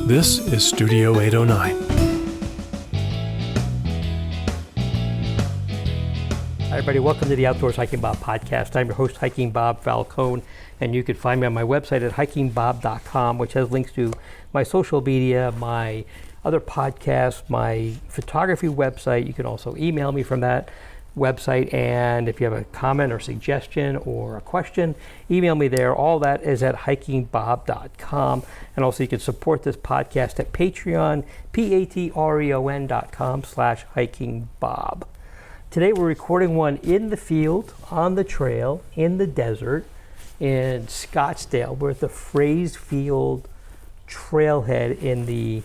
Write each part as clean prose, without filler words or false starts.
This is Studio 809. Hi everybody, welcome to the Outdoors Hiking Bob podcast. I'm your host, Hiking Bob Falcone, and you can find me on my website at hikingbob.com, which has links to my social media, my other podcasts, my photography website. You can also email me from that website, and if you have a comment or suggestion or a question, email me there. All that is at hikingbob.com, and also you can support this podcast at Patreon, patreon.com/hikingbob. Today we're recording one in the field, on the trail, in the desert, in Scottsdale. We're at the Fraze Field Trailhead in the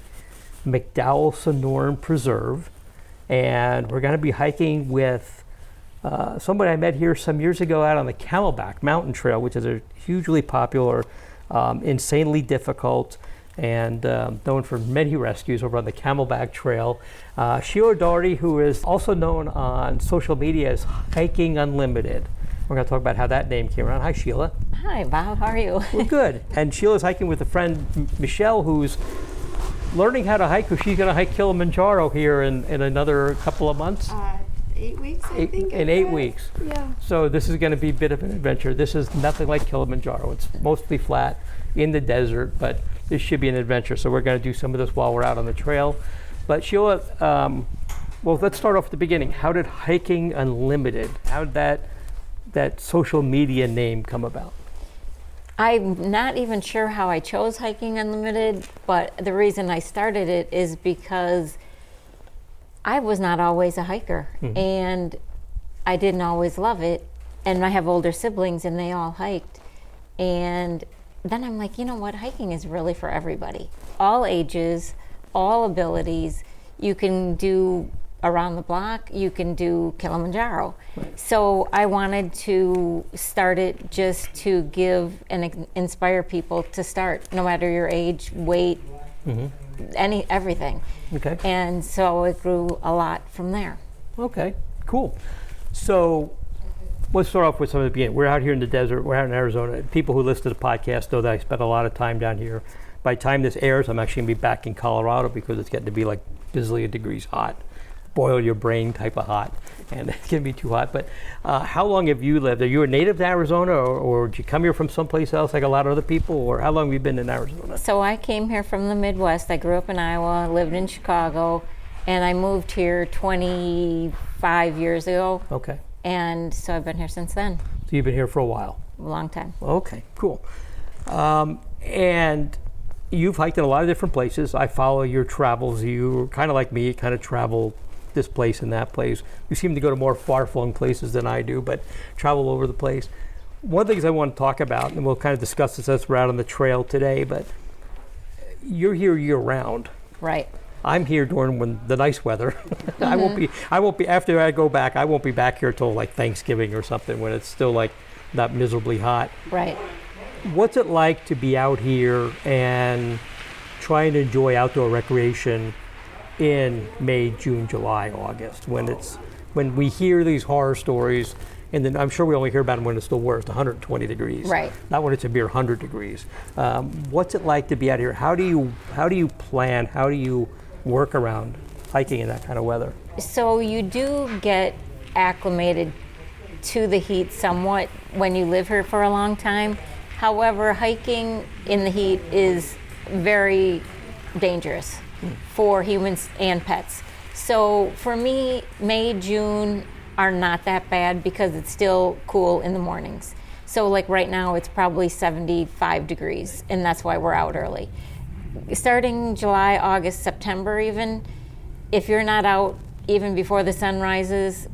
McDowell Sonoran Preserve, and we're going to be hiking with somebody I met here some years ago out on the Camelback Mountain Trail, which is a hugely popular, insanely difficult, and known for many rescues over on the Camelback Trail. Sheila Doherty, who is also known on social media as Hiking Unlimited. We're going to talk about how that name came around. Hi, Sheila. Hi, Bob. How are you? We're good. And Sheila's hiking with a friend, Michelle, who's learning how to hike. She's going to hike Kilimanjaro here in another couple of months. 8 weeks, I think. In 8 weeks. Yeah. So this is going to be a bit of an adventure. This is nothing like Kilimanjaro. It's mostly flat in the desert, but this should be an adventure. So we're going to do some of this while we're out on the trail. But Sheila, well, let's start off at the beginning. How did Hiking Unlimited, how did that social media name come about? I'm not even sure how I chose Hiking Unlimited, but the reason I started it is because I was not always a hiker, and I didn't always love it. And I have older siblings, and they all hiked. And then I'm like, you know what? Hiking is really for everybody. All ages, all abilities. You can do around the block, you can do Kilimanjaro. Right. So I wanted to start it just to give and inspire people to start, no matter your age, weight, everything. Okay. And so it grew a lot from there. Okay, cool. So let's start off with some of the beginning. We're out here in the desert. We're out in Arizona. People who listen to the podcast know that I spent a lot of time down here. By the time this airs, I'm actually going to be back in Colorado because it's getting to be like bazillion degrees hot. Boil your brain type of hot, and it's going to be too hot. But how long have you lived? Are you a native to Arizona, or did you come here from someplace else like a lot of other people, or how long have you been in Arizona? So I came here from the Midwest. I grew up in Iowa, lived in Chicago, and I moved here 25 years ago. Okay. And so I've been here since then. So you've been here for a while? A long time. Okay, cool. And you've hiked in a lot of different places. I follow your travels. You're kind of like me, kind of travel this place and that place. You seem to go to more far-flung places than I do, but travel over the place. One of the things I want to talk about, and we'll kind of discuss this as we're out on the trail today, but you're here year-round. Right. I'm here during the nice weather. I won't be after I go back. I won't be back here till like Thanksgiving or something when it's still like not miserably hot. Right. What's it like to be out here and trying to enjoy outdoor recreation in May, June, July, August, when we hear these horror stories, and then I'm sure we only hear about them when it's the worst, 120 degrees. Right. Not when it's a mere 100 degrees. What's it like to be out here? How do you plan? How do you work around hiking in that kind of weather? So you do get acclimated to the heat somewhat when you live here for a long time. However, hiking in the heat is very dangerous for humans and pets. So for me, May, June are not that bad because it's still cool in the mornings. So like right now, it's probably 75 degrees, and that's why we're out early. Starting July, August, September even, if you're not out even before the sun rises,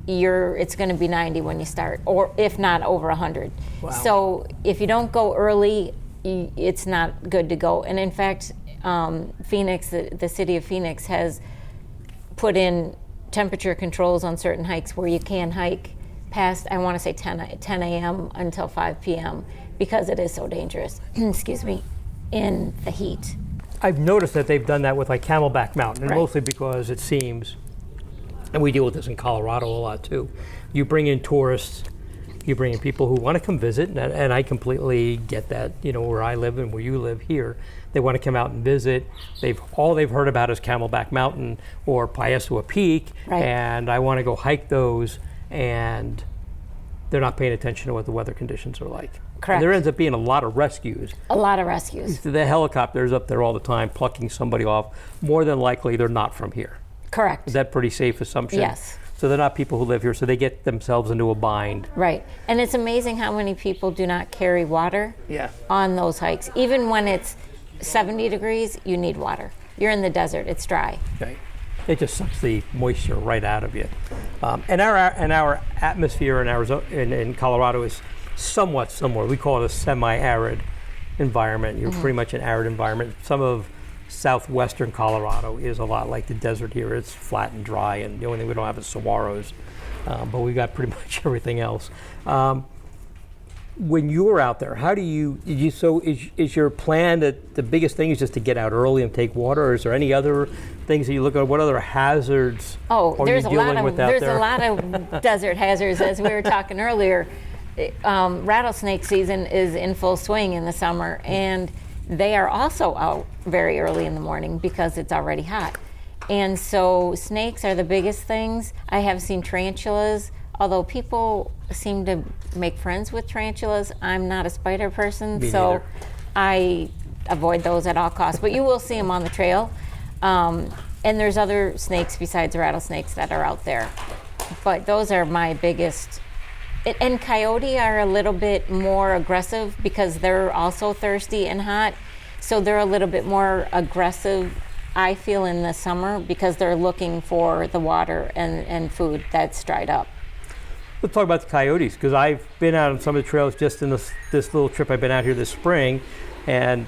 it's going to be 90 when you start, or if not over 100. Wow. So if you don't go early, it's not good to go. And in fact, Phoenix, the city of Phoenix has put in temperature controls on certain hikes where you can hike past, I want to say 10 a.m. until 5 p.m. because it is so dangerous, excuse me, in the heat. I've noticed that they've done that with like Camelback Mountain, and mostly because it seems, and we deal with this in Colorado a lot too, you bring in tourists You bring in people who want to come visit, and I completely get that. Where I live and where you live here, they want to come out and visit. All they've heard about is Camelback Mountain or Piesua Peak, Right. and I want to go hike those, and they're not paying attention to what the weather conditions are like. Correct. And there ends up being a lot of rescues. A lot of rescues. The helicopter's up there all the time plucking somebody off. More than likely, they're not from here. Correct. Is that a pretty safe assumption? Yes. So they're not people who live here, so they get themselves into a bind. Right. And it's amazing how many people do not carry water on those hikes. Even when it's 70 degrees, you need water. You're in the desert, it's dry. Okay. It just sucks the moisture right out of you. And our atmosphere in Arizona, in Colorado, is somewhat similar. We call it a semi-arid environment. You're pretty much an arid environment. Some of southwestern Colorado is a lot like the desert here. It's flat and dry, and the only thing we don't have is saguaros, but we got pretty much everything else. When you were out there, how do is your plan that the biggest thing is just to get out early and take water, or is there any other things that you look at? What other hazards are you dealing with out there? There's a lot of desert hazards, as we were talking earlier. Rattlesnake season is in full swing in the summer, and they are also out very early in the morning because it's already hot. And so snakes are the biggest things. I have seen tarantulas, although people seem to make friends with tarantulas. I'm not a spider person, so neither. I avoid those at all costs. But you will see them on the trail. And there's other snakes besides rattlesnakes that are out there. But those are my biggest. And coyote are a little bit more aggressive because they're also thirsty and hot. So they're a little bit more aggressive, I feel, in the summer because they're looking for the water and food that's dried up. Let's talk about the coyotes, because I've been out on some of the trails just in this little trip I've been out here this spring, and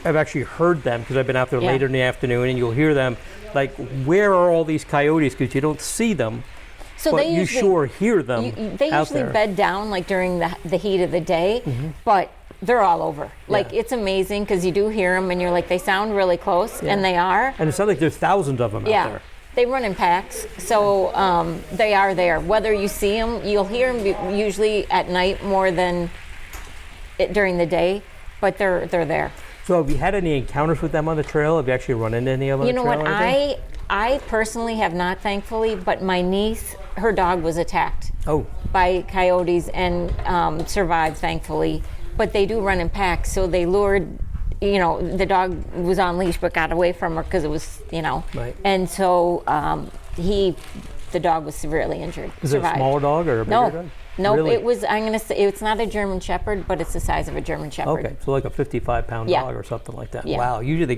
I've actually heard them because I've been out there later in the afternoon, and you'll hear them like, where are all these coyotes? Because you don't see them. So but they you usually, sure hear them They out usually there. bed down like during the heat of the day, but they're all over. Like it's amazing because you do hear them and you're like, they sound really close, and they are. And it sounds like there's thousands of them out there. They run in packs, so they are there. Whether you see them, you'll hear them usually at night more than during the day, but they're there. So have you had any encounters with them on the trail? Have you actually run into any of them on the trail? You know what, I personally have not, thankfully, but my niece, her dog was attacked by coyotes and survived, thankfully. But they do run in packs, so they lured, the dog was on leash but got away from her because it was, Right. And so the dog was severely injured. Is it a smaller dog or a bigger dog? No, Really? it was, I'm going to say, it's not a German Shepherd, but it's the size of a German Shepherd. Okay, so like a 55-pound dog or something like that. Yeah. Wow, usually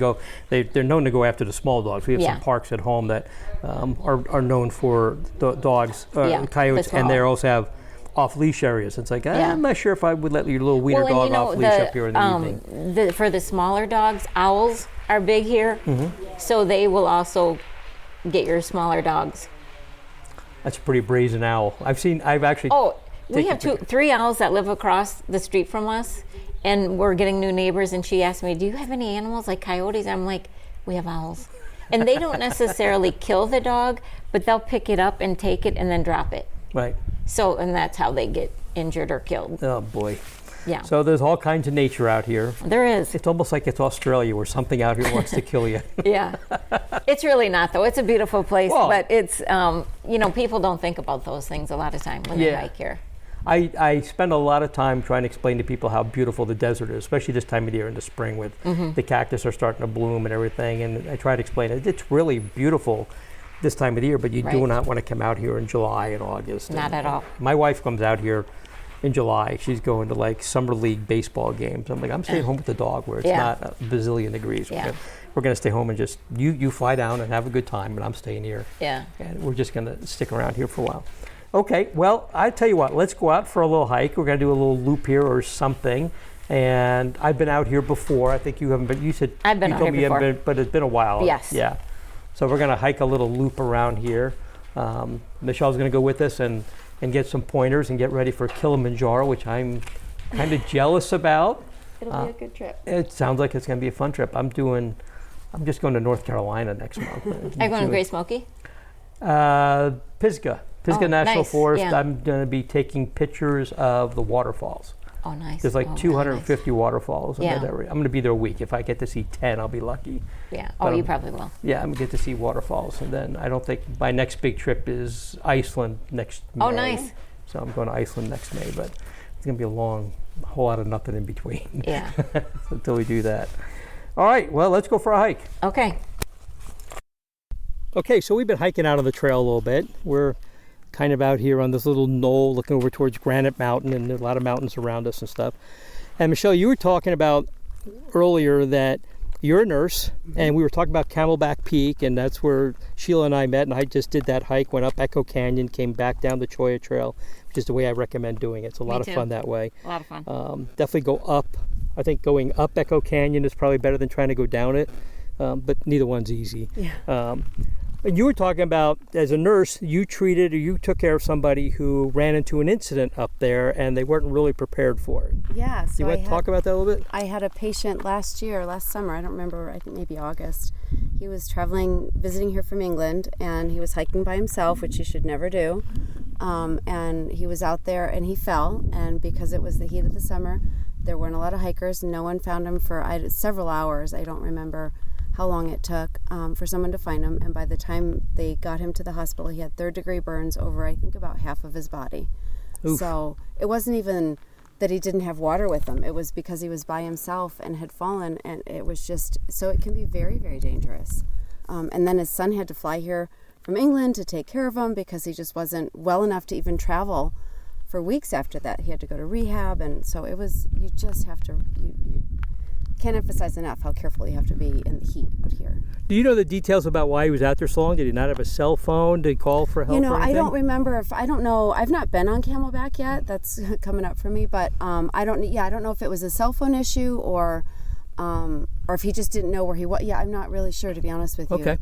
they're known to go after the small dogs. We have some parks at home that are known for dogs, coyotes, and they also have off-leash areas. It's like, I'm not sure if I would let your little wiener dog off-leash up here in the evening. For the smaller dogs, owls are big here, so they will also get your smaller dogs. That's a pretty brazen owl. I've actually... We have 3 owls that live across the street from us, and we're getting new neighbors, and she asked me, do you have any animals like coyotes? I'm like, we have owls. And they don't necessarily kill the dog, but they'll pick it up and take it and then drop it. Right. So, and that's how they get injured or killed. Oh, boy. Yeah. So there's all kinds of nature out here. There is. It's almost like it's Australia where something out here wants to kill you. Yeah. It's really not, though. It's a beautiful place, but it's, people don't think about those things a lot of time when they hike here. I spend a lot of time trying to explain to people how beautiful the desert is, especially this time of the year in the spring with the cactus are starting to bloom and everything. And I try to explain it. It's really beautiful this time of the year, but you do not want to come out here in July and August. Not at all. My wife comes out here in July. She's going to like summer league baseball games. I'm like, I'm staying home with the dog where it's not a bazillion degrees. Yeah. We're going to stay home and just, you fly down and have a good time, and I'm staying here. Yeah. And we're just going to stick around here for a while. Okay, well, I tell you what, let's go out for a little hike. We're going to do a little loop here or something. And I've been out here before. I think you haven't been. You said I've been you out told here me you haven't before. been, but it's been a while. Yes. Yeah. So we're going to hike a little loop around here. Michelle's going to go with us and get some pointers and get ready for Kilimanjaro, which I'm kind of jealous about. It'll be a good trip. It sounds like it's going to be a fun trip. I'm just going to North Carolina next month. Are you going to Great Smoky? Pisgah. Pisgah Oh, National nice, Forest, yeah. I'm going to be taking pictures of the waterfalls. Oh, nice. There's like Oh, really 250 waterfalls in Yeah. that area. I'm going to be there a week. If I get to see 10, I'll be lucky. nice. Yeah. But Oh, you I'm- probably will. Yeah, I'm going to get to see waterfalls. And then I don't think my next big trip is Iceland next May. Oh, nice. So I'm going to Iceland next May, but it's going to be a whole lot of nothing in between Yeah. until we do that. All right, well, let's go for a hike. Okay. Okay, so we've been hiking out on the trail a little bit. We're kind of out here on this little knoll looking over towards Granite Mountain, and there are a lot of mountains around us and stuff. And Michelle, you were talking about earlier that you're a nurse, and we were talking about Camelback Peak, and that's where Sheila and I met, and I just did that hike, went up Echo Canyon, came back down the Cholla Trail, which is the way I recommend doing it. It's a lot of too. fun that way. A lot of fun. Definitely go up. I think going up Echo Canyon is probably better than trying to go down it, but neither one's easy. Yeah. And you were talking about, as a nurse, you treated or you took care of somebody who ran into an incident up there and they weren't really prepared for it. Yeah. So You want to talk about that a little bit? I had a patient last summer, I don't remember, I think maybe August. He was visiting here from England, and he was hiking by himself, which you should never do. And he was out there and he fell, and because it was the heat of the summer, there weren't a lot of hikers. No one found him for several hours. I don't remember how long it took for someone to find him, and by the time they got him to the hospital, he had third-degree burns over, I think, about half of his body. Oof. So it wasn't even that he didn't have water with him. It was because he was by himself and had fallen, and it was just, so it can be very, very dangerous. And then his son had to fly here from England to take care of him because he just wasn't well enough to even travel for weeks after that. He had to go to rehab, and so it was, you just have to, you can't emphasize enough how careful you have to be in the heat out here. Do you know the details about why he was out there so long? Did he not have a cell phone? Did he call for help? You know, or anything? I don't remember I don't know. I've not been on Camelback yet. That's coming up for me. But I don't know if it was a cell phone issue or if he just didn't know where he was. Yeah, I'm not really sure, to be honest with you. Okay.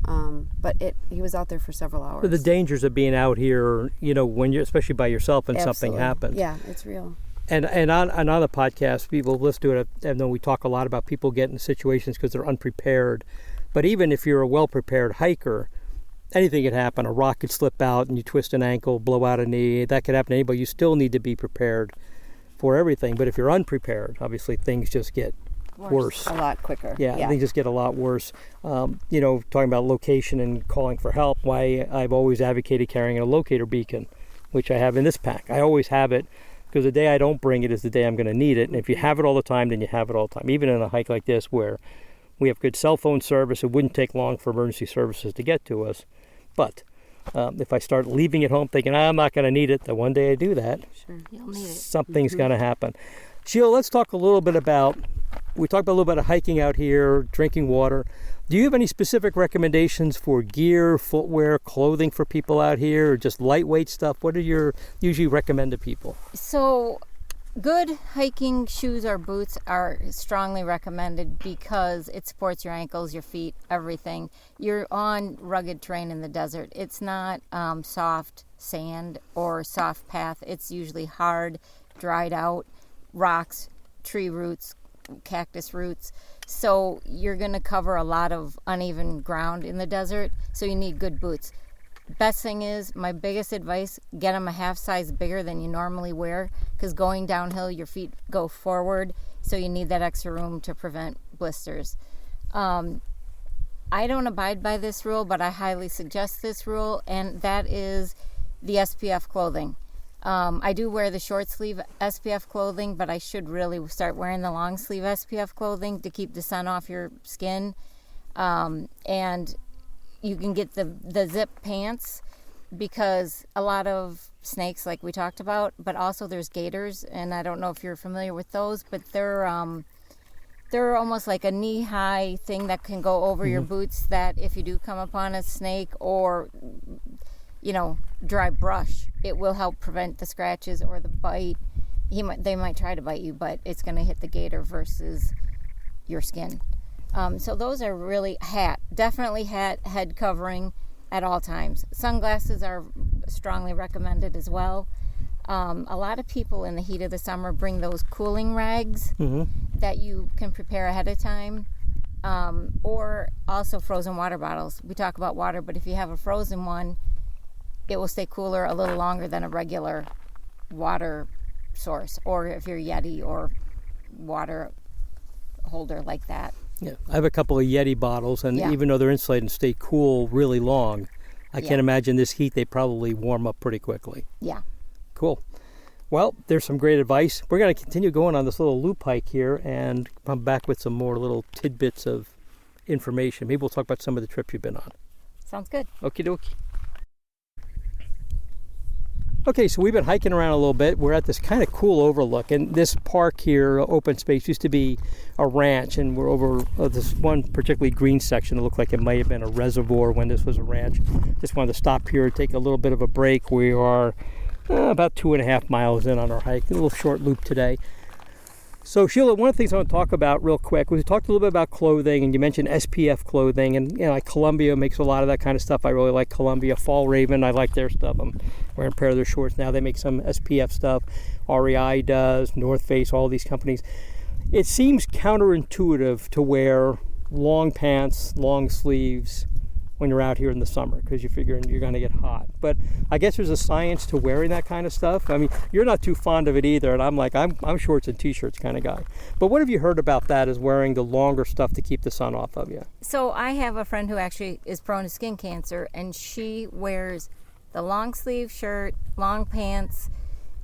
But he was out there for several hours. The dangers of being out here, you know, when you're especially by yourself and something Absolutely. happens. Yeah, it's real. And on the podcast, people listen to it. I know we talk a lot about people getting in situations because they're unprepared. But even if you're a well-prepared hiker, anything could happen. A rock could slip out and you twist an ankle, blow out a knee. That could happen to anybody. You still need to be prepared for everything. But if you're unprepared, obviously things just get worse. A lot quicker. Yeah, things just get a lot worse. You know, talking about location and calling for help, why I've always advocated carrying a locator beacon, which I have in this pack. I always have it, because the day I don't bring it is the day I'm going to need it. And if you have it all the time, then you have it all the time. Even in a hike like this where we have good cell phone service, it wouldn't take long for emergency services to get to us. But if I start leaving it home thinking, I'm not going to need it, then one day I do that, Sure. You'll need it. something's going to happen. Sheila, let's talk a little bit about, we talked about a little bit of hiking out here, drinking water. Do you have any specific recommendations for gear, footwear, clothing for people out here, or just lightweight stuff? What do you usually recommend to people? So, good hiking shoes or boots are strongly recommended because it supports your ankles, your feet, everything. You're on rugged terrain in the desert. It's not soft sand or soft path. It's usually hard, dried out rocks, tree roots, cactus roots. So you're going to cover a lot of uneven ground in the desert. So you need good boots. Best thing is, my biggest advice, get them a half size bigger than you normally wear, because going downhill your feet go forward, so you need that extra room to prevent blisters. I don't abide by this rule, but I highly suggest this rule, and that is the SPF clothing. I do wear the short sleeve SPF clothing, but I should really start wearing the long sleeve SPF clothing to keep the sun off your skin. And you can get the zip pants, because a lot of snakes, like we talked about, but also there's gators, and I don't know if you're familiar with those, but they're almost like a knee-high thing that can go over your boots, that if you do come upon a snake or, you know, dry brush, it will help prevent the scratches or the bite. They might try to bite you, but it's going to hit the gator versus your skin. So those are really definitely head covering at all times. Sunglasses are strongly recommended as well. A lot of people in the heat of the summer bring those cooling rags that you can prepare ahead of time, or also frozen water bottles. We talk about water, but if you have a frozen one, it will stay cooler a little longer than a regular water source, or if you're Yeti or water holder like that. Yeah, I have a couple of Yeti bottles, and even though they're insulated and stay cool really long, I can't imagine this heat. They probably warm up pretty quickly. Yeah. Cool. Well, there's some great advice. We're going to continue going on this little loop hike here and come back with some more little tidbits of information. Maybe we'll talk about some of the trips you've been on. Sounds good. Okie dokie. Okay, so we've been hiking around a little bit. We're at this kind of cool overlook, and this park here, open space, used to be a ranch, and we're over this one particularly green section. It looked like it might have been a reservoir when this was a ranch. Just wanted to stop here and take a little bit of a break. We are about 2.5 miles in on our hike, a little short loop today. So Sheila, one of the things I want to talk about real quick, we talked a little bit about clothing, and you mentioned SPF clothing, and like Columbia makes a lot of that kind of stuff. I really like Columbia. Fall Raven, I like their stuff. I'm wearing a pair of their shorts now. They make some SPF stuff. REI does, North Face, all these companies. It seems counterintuitive to wear long pants, long sleeves when you're out here in the summer, because you figure you're going to get hot. But I guess there's a science to wearing that kind of stuff. I mean, you're not too fond of it either, and I'm like, I'm shorts and t-shirts kind of guy. But what have you heard about that, as wearing the longer stuff to keep the sun off of you? So I have a friend who actually is prone to skin cancer, and she wears the long sleeve shirt, long pants,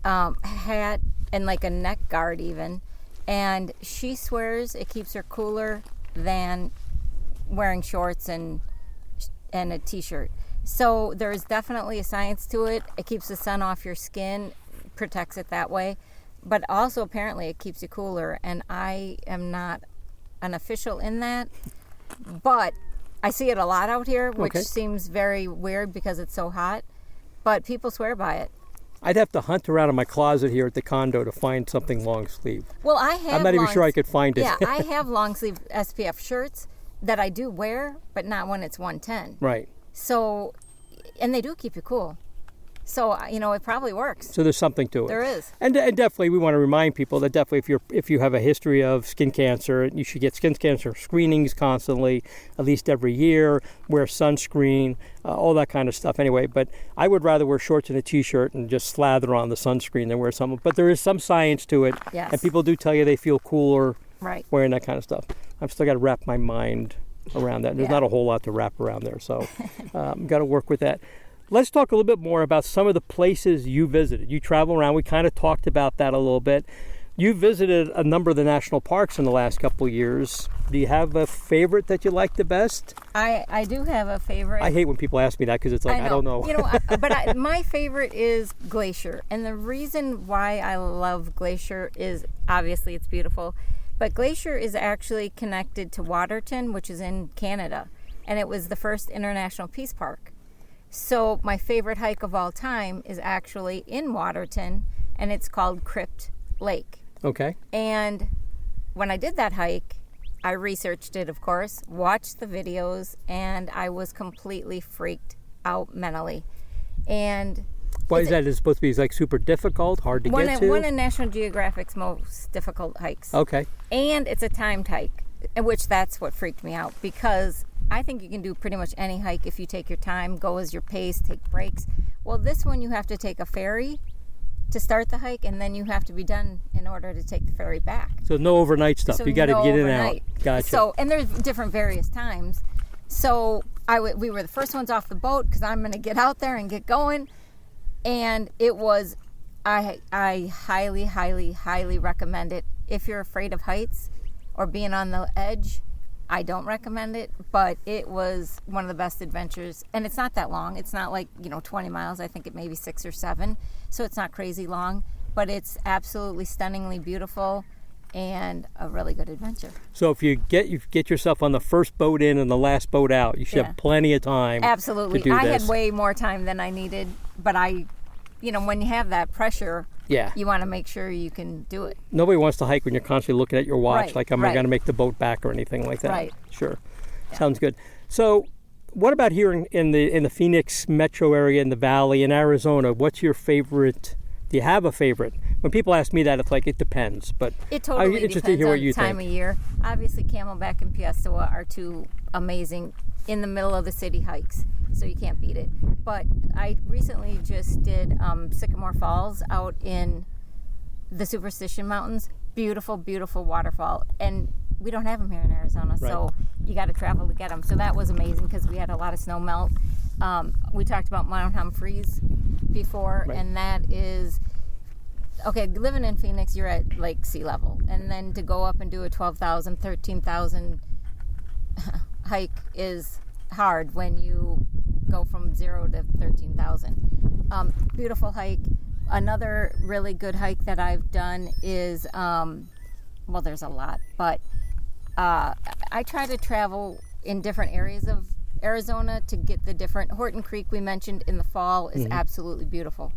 hat, and like a neck guard even. And she swears it keeps her cooler than wearing shorts and a t-shirt. So there's definitely a science to it. It keeps the sun off your skin, protects it that way, but also apparently it keeps you cooler. And I am not an official in that, but I see it a lot out here, which seems very weird because it's so hot, but people swear by it. I'd have to hunt around in my closet here at the condo to find something long sleeve. Well, I have. I'm not even sure I could find it. Yeah, I have long sleeve SPF shirts that I do wear, but not when it's 110. Right. So, and they do keep you cool. So, it probably works. So there's something to it. There is. And definitely we want to remind people that definitely if you have a history of skin cancer, you should get skin cancer screenings constantly, at least every year, wear sunscreen, all that kind of stuff anyway. But I would rather wear shorts and a t-shirt and just slather on the sunscreen than wear something. But there is some science to it. Yes. And people do tell you they feel cooler wearing that kind of stuff. I've still got to wrap my mind around that. There's not a whole lot to wrap around there, so got to work with that. Let's talk a little bit more about some of the places you visited. You travel around. We kind of talked about that a little bit. You visited a number of the national parks in the last couple of years. Do you have a favorite that you like the best? I do have a favorite. I hate when people ask me that because it's like, I don't know. But my favorite is Glacier. And the reason why I love Glacier is obviously it's beautiful. But Glacier is actually connected to Waterton, which is in Canada. And it was the first international peace park. So my favorite hike of all time is actually in Waterton, and it's called Crypt Lake. Okay. And when I did that hike, I researched it, of course, watched the videos, and I was completely freaked out mentally. And why is that? Is it supposed to be like super difficult, hard to get to? One of National Geographic's most difficult hikes. Okay. And it's a timed hike, which that's what freaked me out, because I think you can do pretty much any hike if you take your time, go as your pace, take breaks. Well, this one you have to take a ferry to start the hike, and then you have to be done in order to take the ferry back. So no overnight stuff. You got to get in and out. Gotcha. So, and there's different various times. So we were the first ones off the boat because I'm going to get out there and get going. And it was, I highly, highly, highly recommend it. If you're afraid of heights or being on the edge, I don't recommend it, but it was one of the best adventures. And it's not that long. It's not like, 20 miles. I think it may be 6 or 7. So it's not crazy long, but it's absolutely stunningly beautiful and a really good adventure. So if you get yourself on the first boat in and the last boat out, you should have plenty of time. Absolutely. To do I this. had way more time than I needed, but when you have that pressure, you want to make sure you can do it. Nobody wants to hike when you're constantly looking at your watch, Right, like, am I going to make the boat back or anything like that? Right. Sure. Yeah. Sounds good. So what about here in the Phoenix metro area, in the valley, in Arizona? What's your favorite? Do you have a favorite? When people ask me that, it's like, it depends. But it totally I'm depends interested to hear on what you the time think. of year. Obviously, Camelback and Piestewa are two amazing in the middle of the city hikes, so you can't beat it. But I recently just did Sycamore Falls out in the Superstition Mountains. Beautiful, beautiful waterfall. And we don't have them here in Arizona, so you got to travel to get them. So that was amazing because we had a lot of snow melt. We talked about Mount Humphreys before, and that is, okay, living in Phoenix, you're at like sea level. And then to go up and do a 12,000, 13,000 hike is hard when you go from 0 to 13,000. Beautiful hike. Another really good hike that I've done is, well, there's a lot, but I try to travel in different areas of Arizona to get the different. Horton Creek we mentioned in the fall is absolutely beautiful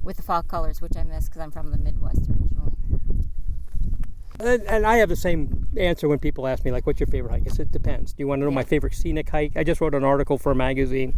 with the fall colors, which I miss because I'm from the Midwest originally. And I have the same answer when people ask me, like, what's your favorite hike? I said, it depends. Do you want to know my favorite scenic hike? I just wrote an article for a magazine.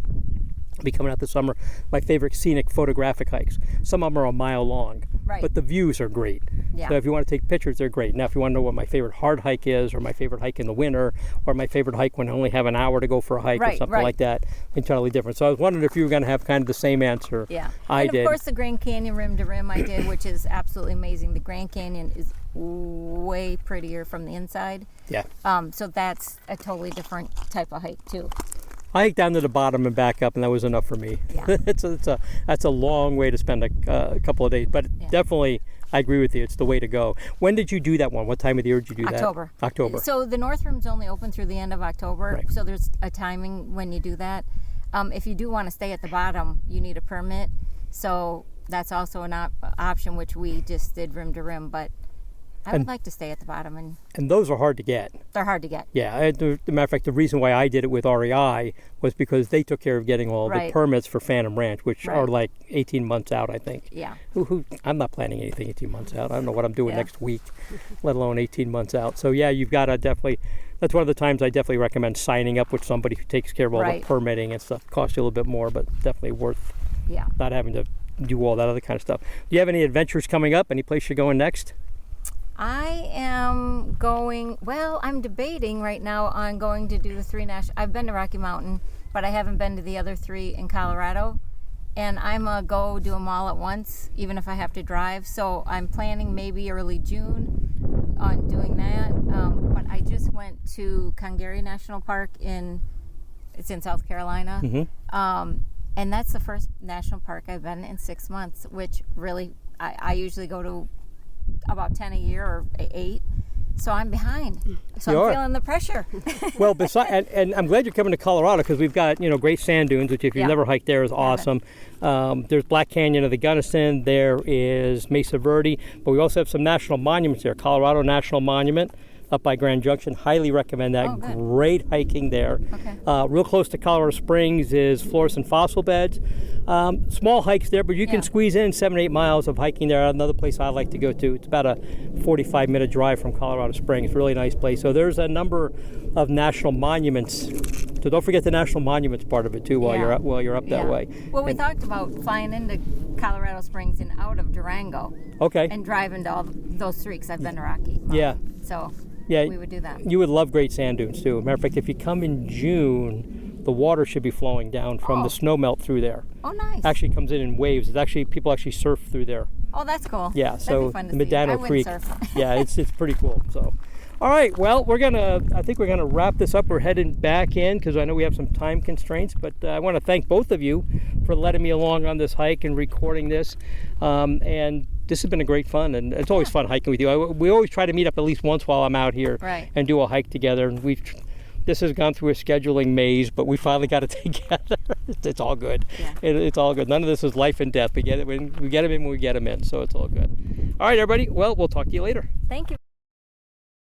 It'll be coming out this summer. My favorite scenic photographic hikes. Some of them are a mile long, but the views are great. Yeah. So if you want to take pictures, they're great. Now, if you want to know what my favorite hard hike is, or my favorite hike in the winter, or my favorite hike when I only have an hour to go for a hike or something like that, entirely different. So I was wondering if you were going to have kind of the same answer I did. And of course, the Grand Canyon rim to rim I did, which is absolutely amazing. The Grand Canyon is way prettier from the inside. Yeah. So that's a totally different type of hike too. I hiked down to the bottom and back up, and that was enough for me. Yeah. That's a long way to spend a couple of days, but definitely, I agree with you. It's the way to go. When did you do that one? What time of the year did you do that? October. So the North Rim's only open through the end of October, so there's a timing when you do that. If you do want to stay at the bottom, you need a permit, so that's also an option, which we just did rim to rim, but I would like to stay at the bottom. And those are hard to get. They're hard to get. Yeah. As a matter of fact, the reason why I did it with REI was because they took care of getting all the permits for Phantom Ranch, which are like 18 months out, I think. Yeah. I'm not planning anything 18 months out. I don't know what I'm doing next week, let alone 18 months out. So, yeah, you've got to definitely, that's one of the times I definitely recommend signing up with somebody who takes care of all the permitting and stuff. Costs you a little bit more, but definitely worth not having to do all that other kind of stuff. Do you have any adventures coming up? Any place you're going next? I am going, I'm debating right now on going to do the 3 national. I've been to Rocky Mountain, but I haven't been to the other 3 in Colorado. And I'm going to go do them all at once, even if I have to drive. So I'm planning maybe early June on doing that. But I just went to Congaree National Park it's in South Carolina. And that's the first national park I've been in 6 months, which really, I usually go to about 10 a year or 8, so I'm behind. So I'm feeling the pressure. Well, and I'm glad you're coming to Colorado because we've got great sand dunes, which if you've never hiked there is awesome. There's Black Canyon of the Gunnison. There is Mesa Verde, but we also have some national monuments there. Colorado National Monument up by Grand Junction. Highly recommend that. Oh, great hiking there. Okay. Real close to Colorado Springs is Florissant Fossil Beds. Small hikes there, but you can squeeze in 7 or 8 miles of hiking there. Another place I like to go to. It's about a 45-minute drive from Colorado Springs. Really nice place. So there's a number of national monuments. So don't forget the national monuments part of it too while you're up that way. Well, we talked about flying into Colorado Springs and out of Durango. Okay. And driving to all those 3 because I've been to Rocky Mountain. Yeah. So we would do that. You would love great sand dunes too. Matter of fact, if you come in June, the water should be flowing down from the snow melt through there. Oh, nice. Actually comes in waves. People actually surf through there. Oh, that's cool. Yeah. That'd so be fun to Medano see. Creek. Surf. Yeah, it's pretty cool. So, all right. Well, I think we're gonna wrap this up. We're heading back in because I know we have some time constraints. But I want to thank both of you for letting me along on this hike and recording this. And this has been a great fun, and it's always fun hiking with you. We always try to meet up at least once while I'm out here and do a hike together. And this has gone through a scheduling maze, but we finally got it together. It's all good. Yeah. It's all good. None of this is life and death. We get them in when we get them in, so it's all good. All right, everybody. Well, we'll talk to you later. Thank you.